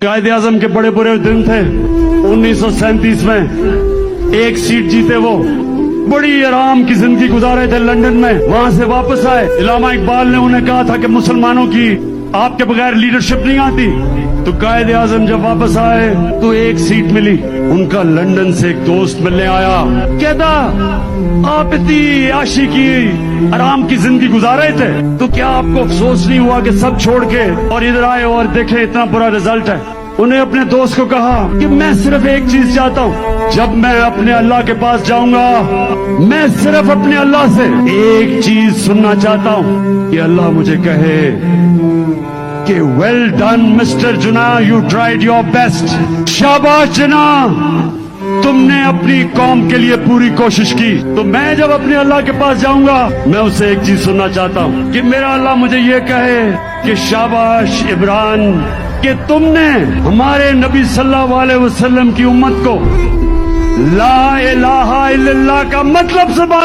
कायदे आजम के बड़े बुरे दिन थे 1937 में, एक सीट जीते वो, बड़ी आराम की जिंदगी गुजारे थे लंदन में, वहां से वापस आए। इलामा इकबाल ने उन्हें कहा था कि मुसलमानों की आपके बगैर लीडरशिप नहीं आती। तो कायदे आजम जब वापस आए तो एक सीट मिली। उनका लंदन से एक दोस्त मिलने आया, कहता आप इतनी आशी की आराम की जिंदगी गुजार रहे थे तो क्या आपको अफसोस नहीं हुआ कि सब छोड़ के और इधर आए और देखे इतना बुरा रिजल्ट है। उन्हें अपने दोस्त को कहा कि मैं सिर्फ एक चीज चाहता हूँ, जब मैं अपने अल्लाह के पास जाऊंगा मैं सिर्फ अपने अल्लाह से एक चीज सुनना चाहता हूँ कि अल्लाह मुझे कहे कि वेल डन मिस्टर जुना, यू ट्राइड योर बेस्ट। शाबाश जुना, तुमने अपनी कौम के लिए पूरी कोशिश की। तो मैं जब अपने अल्लाह के पास जाऊंगा मैं उससे एक चीज सुनना चाहता हूँ कि मेरा अल्लाह मुझे ये कहे कि शाबाश इमरान, कि तुमने हमारे नबी सल्लल्लाहु अलैहि वसल्लम की उम्मत को ला इलाहा इल्लल्लाह का मतलब से